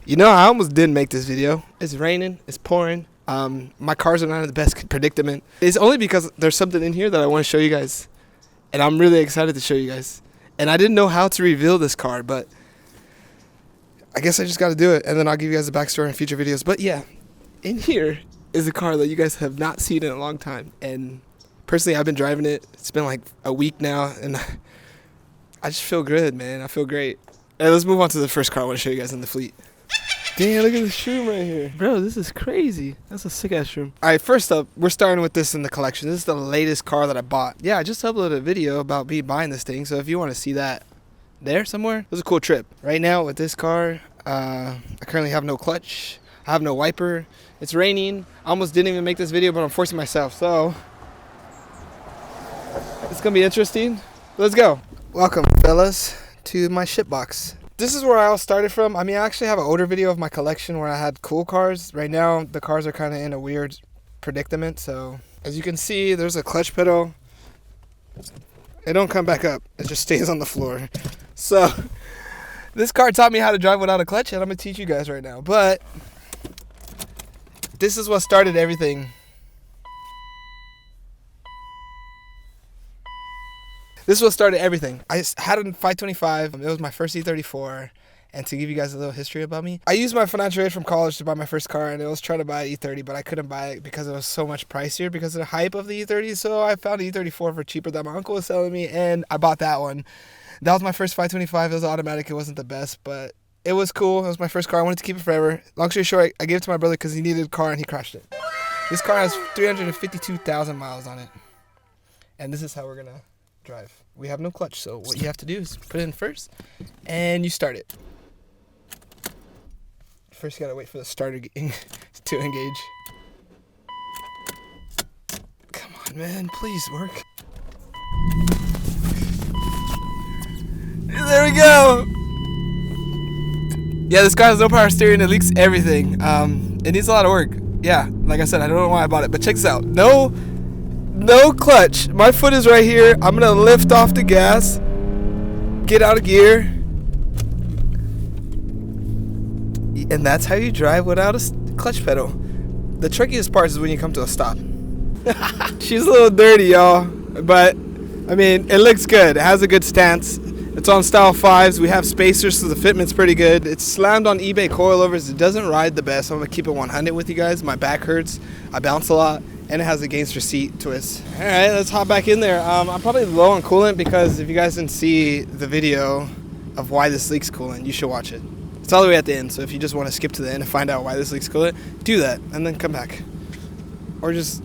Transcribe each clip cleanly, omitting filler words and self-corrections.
You know, I almost didn't make this video. It's raining. It's pouring. My cars are not in the best predicament. It's only because there's something in here that I want to show you guys. And I'm really excited to show you guys. And I didn't know how to reveal this car, but I guess I just got to do it. And then I'll give you guys a backstory in future videos. But yeah, in here is a car that you guys have not seen in a long time. And personally, I've been driving it. It's been like a week now. And I just feel good, man. I feel great. Hey, let's move on to the first car I want to show you guys in the fleet. Damn, look at this shroom right here. Bro, this is crazy. That's a sick-ass shroom. All right, first up, we're starting with this in the collection. This is the latest car that I bought. Yeah, I just uploaded a video about me buying this thing, so if you want to see that there somewhere, it was a cool trip. Right now, with this car, I currently have no clutch. I have no wiper. It's raining. I almost didn't even make this video, but I'm forcing myself, so it's going to be interesting. Let's go. Welcome, fellas, to my ship box. This is where I all started from. I mean, I actually have an older video of my collection where I had cool cars. Right now, the cars are kind of in a weird predicament. So, as you can see, there's a clutch pedal. It don't come back up. It just stays on the floor. So, this car taught me how to drive without a clutch, and I'm going to teach you guys right now. But, this is what started everything. This is what started everything. I had a 525. It was my first E34. And to give you guys a little history about me, I used my financial aid from college to buy my first car, and I was trying to buy an E30, but I couldn't buy it because it was so much pricier because of the hype of the E30. So I found an E34 for cheaper that my uncle was selling me, and I bought that one. That was my first 525. It was automatic. It wasn't the best, but it was cool. It was my first car. I wanted to keep it forever. Long story short, I gave it to my brother because he needed a car, and he crashed it. This car has 352,000 miles on it, and this is how we're going to drive. We have no clutch, so what you have to do is put it in first and you start it. First you gotta wait for the starter to engage. Come on, man, please work. There we go. Yeah, this car has no power steering. It leaks everything. It needs a lot of work. Yeah, like I said, I don't know why I bought it, but check this out. No clutch. My foot is right here. I'm gonna lift off the gas, get out of gear, and that's how you drive without a clutch pedal. The trickiest part is when you come to a stop. She's a little dirty, y'all, but I mean, it looks good. It has a good stance. It's on style 5s. We have spacers, so the fitment's pretty good. It's slammed on eBay coilovers. It doesn't ride the best. I'm gonna keep it 100 with you guys. My back hurts. I bounce a lot. And it has a gangster seat twist. All right, let's hop back in there. I'm probably low on coolant because if you guys didn't see the video of why this leaks coolant, you should watch it. It's all the way at the end, so if you just want to skip to the end and find out why this leaks coolant, do that and then come back. Or just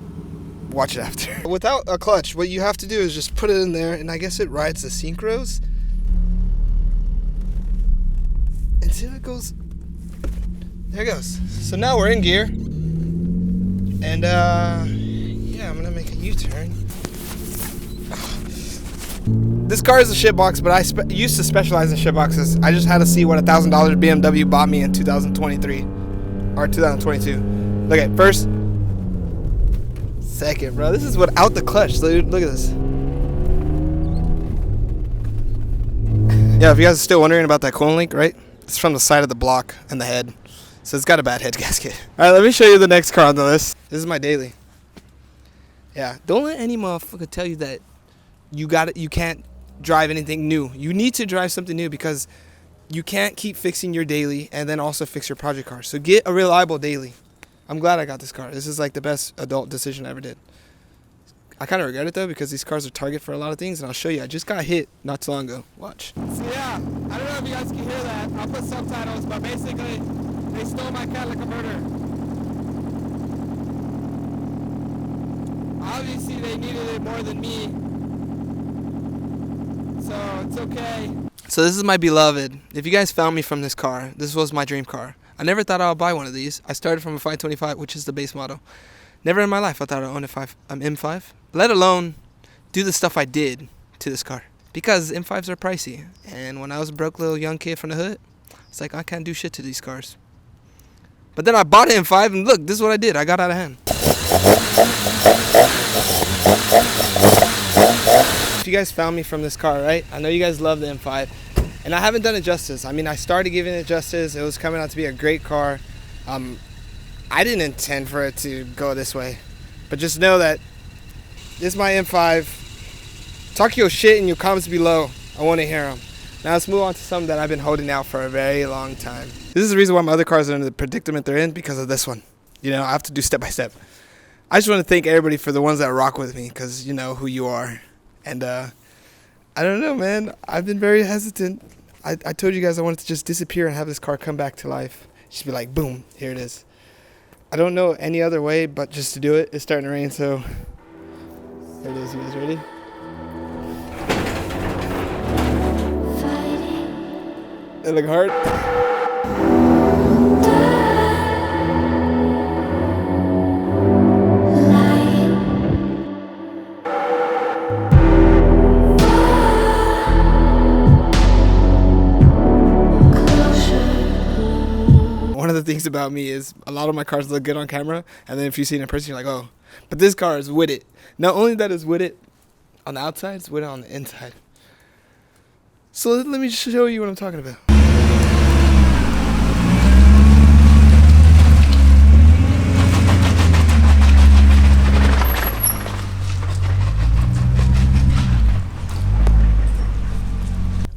watch it after. Without a clutch, what you have to do is just put it in there, and I guess it rides the synchros until it goes. There it goes. So now we're in gear. And, yeah, I'm gonna make a U-turn. This car is a shit box, but I used to specialize in shit boxes. I just had to see what $1,000 BMW bought me in 2023. Or 2022. Look at first. Second, bro. This is without the clutch, dude. Look at this. Yeah, if you guys are still wondering about that coolant leak, right? It's from the side of the block and the head. So it's got a bad head gasket. All right, let me show you the next car on the list. This is my daily. Yeah, don't let any motherfucker tell you that you can't drive anything new. You need to drive something new because you can't keep fixing your daily and then also fix your project car. So get a reliable daily. I'm glad I got this car. This is like the best adult decision I ever did. I kind of regret it though because these cars are target for a lot of things, and I'll show you. I just got hit not too long ago. Watch. So yeah, I don't know if you guys can hear that. I'll put subtitles, but basically they stole my cat like a murder. Obviously they needed it more than me, so it's okay. So this is my beloved. If you guys found me from this car, this was my dream car. I never thought I would buy one of these. I started from a 525, which is the base model. Never in my life I thought I'd own an M5, let alone do the stuff I did to this car. Because M5s are pricey, and when I was a broke little young kid from the hood, it's like I can't do shit to these cars. But then I bought an M5, and look, this is what I did. I got out of hand. If you guys found me from this car, right? I know you guys love the M5. And I haven't done it justice. I mean, I started giving it justice. It was coming out to be a great car. I didn't intend for it to go this way. But just know that this is my M5. Talk your shit in your comments below. I want to hear them. Now let's move on to something that I've been holding out for a very long time. This is the reason why my other cars are in the predicament they're in, because of this one. You know, I have to do step by step. I just want to thank everybody for the ones that rock with me, because you know who you are. And I don't know, man. I've been very hesitant. I told you guys I wanted to just disappear and have this car come back to life. Just be like, boom, here it is. I don't know any other way but just to do it. It's starting to rain, so here it is. You guys ready? It look hard. One of the things about me is a lot of my cars look good on camera, and then if you see it in person, you're like, oh. But this car is with it. Not only that it's with it on the outside, it's with it on the inside. So let me just show you what I'm talking about.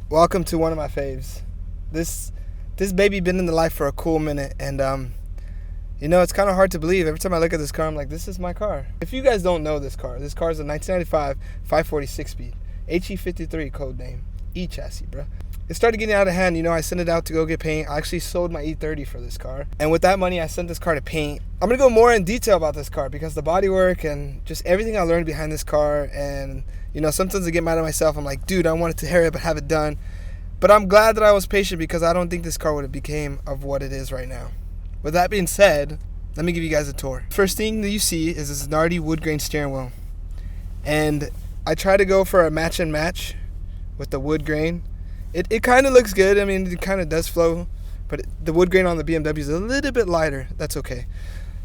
Welcome to one of my faves. This baby been in the life for a cool minute, and you know, it's kind of hard to believe. Every time I look at this car, I'm like, this is my car. If you guys don't know this car is a 1995 546 speed HE53 code name E-chassis, bro. It started getting out of hand. You know, I sent it out to go get paint. I actually sold my E30 for this car, and with that money I sent this car to paint. I'm gonna go more in detail about this car because the bodywork and just everything I learned behind this car. And you know, sometimes I get mad at myself. I'm like, dude, I wanted to hurry up and have it done. But I'm glad that I was patient, because I don't think this car would have became of what it is right now. With that being said, let me give you guys a tour. First thing that you see is this Nardi wood grain steering wheel. And I try to go for a match and match with the wood grain. It kind of looks good. I mean, it kind of does flow. But the wood grain on the BMW is a little bit lighter. That's okay.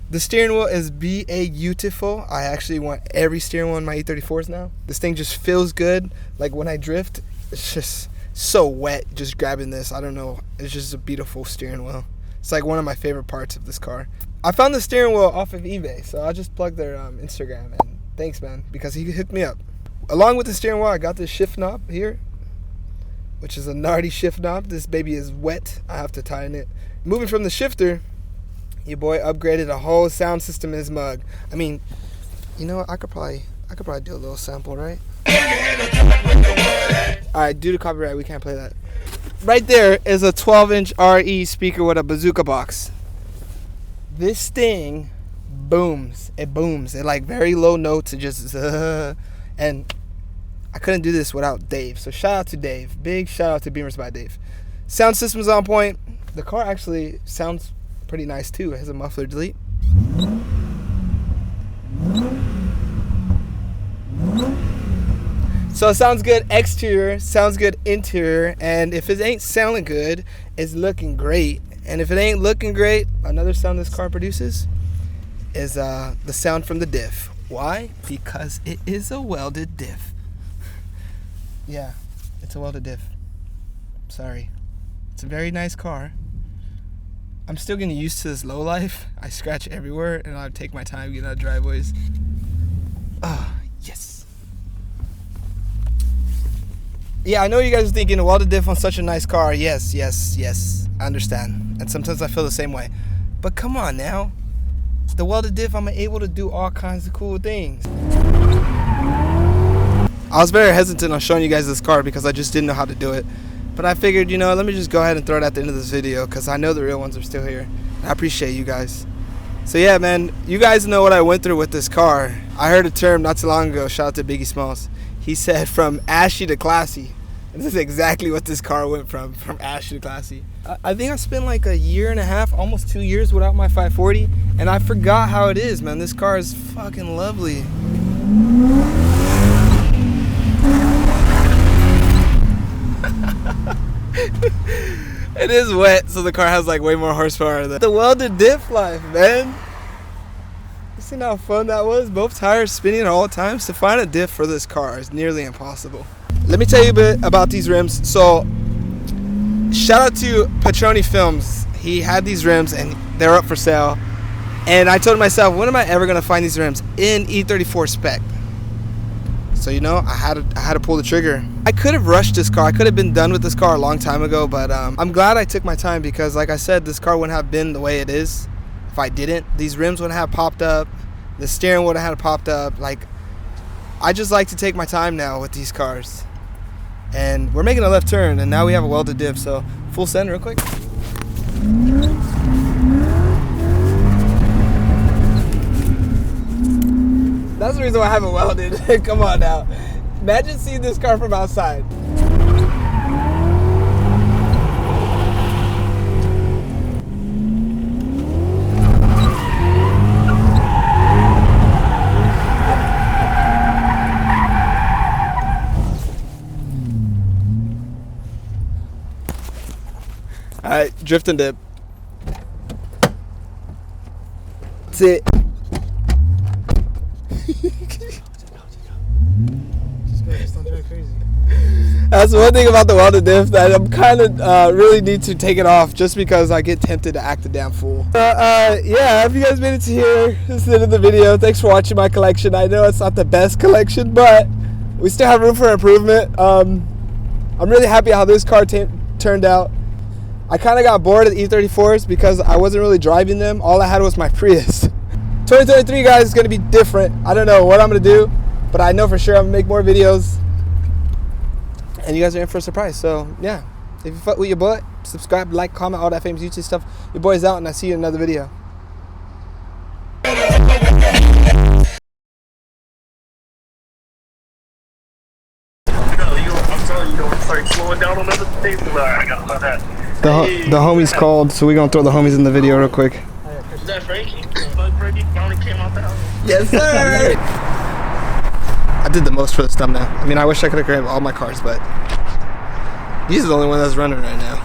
The steering wheel is beautiful. I actually want every steering wheel in my E34s now. This thing just feels good. Like when I drift, it's just so wet just grabbing this. I don't know, it's just a beautiful steering wheel. It's like one of my favorite parts of this car. I found the steering wheel off of eBay, so I just plugged their Instagram, and thanks, man, because he hooked me up. Along with the steering wheel, I got this shift knob here, which is a Nardi shift knob. This baby is wet. I have to tighten it. Moving from the shifter, your boy upgraded a whole sound system in his mug. I mean, you know what? I could probably do a little sample, right? Alright, due to copyright, we can't play that. Right there is a 12-inch RE speaker with a bazooka box. This thing booms. It booms. It like very low notes. It just and I couldn't do this without Dave. So shout out to Dave. Big shout out to Beamers by Dave. Sound system's on point. The car actually sounds pretty nice too. It has a muffler delete. So it sounds good exterior, sounds good interior, and if it ain't sounding good, it's looking great. And if it ain't looking great, another sound this car produces is the sound from the diff. Why? Because it is a welded diff. Yeah, it's a welded diff. Sorry. It's a very nice car. I'm still getting used to this low life. I scratch everywhere, and I take my time getting out of driveways. Oh, yes. Yeah, I know you guys are thinking, welded diff on such a nice car. Yes, I understand. And sometimes I feel the same way. But come on now. The welded diff, I'm able to do all kinds of cool things. I was very hesitant on showing you guys this car because I just didn't know how to do it. But I figured, you know, let me just go ahead and throw it at the end of this video because I know the real ones are still here. And I appreciate you guys. So yeah, man, you guys know what I went through with this car. I heard a term not too long ago. Shout out to Biggie Smalls. He said from ashy to classy. And this is exactly what this car went from ashy to classy. I think I spent like a year and a half, almost 2 years without my 540. And I forgot how it is, man. This car is fucking lovely. It is wet, so the car has like way more horsepower than the welded diff life, man. You seen how fun that was? Both tires spinning at all times. To find a diff for this car is nearly impossible. Let me tell you a bit about these rims. So shout out to Petroni Films. He had these rims and they're up for sale. And I told myself, when am I ever gonna find these rims in E34 spec? So you know, I had to pull the trigger. I could have rushed this car. I could have been done with this car a long time ago, but I'm glad I took my time because, like I said, this car wouldn't have been the way it is if I didn't. These rims wouldn't have popped up. The steering wouldn't have popped up. Like, I just like to take my time now with these cars. And we're making a left turn, and now we have a welded diff. So full send real quick. That's the reason why I haven't welded. Come on now. Imagine seeing this car from outside. Alright, drift and dip. That's it. That's one thing about the welded diff that I'm kind of really need to take it off just because I get tempted to act a damn fool. Yeah, if you guys made it to here, this is the end of the video. Thanks for watching my collection. I know it's not the best collection, but we still have room for improvement. I'm really happy how this car turned out. I kind of got bored of the E34s because I wasn't really driving them. All I had was my Prius. 2023, guys, is going to be different. I don't know what I'm going to do, but I know for sure I'm going to make more videos. And you guys are in for a surprise. So, yeah. If you fuck with your boy, subscribe, like, comment, all that famous YouTube stuff. Your boy's out, and I'll see you in another video. I'm telling you, don't start slowing down on other things. I got about that. The homies called, so we're going to throw the homies in the video real quick. Is that Frankie? Frankie finally came out the house. Yes, sir! I did the most for this thumbnail. I mean, I wish I could have grabbed all my cars, but these are the only one that's running right now.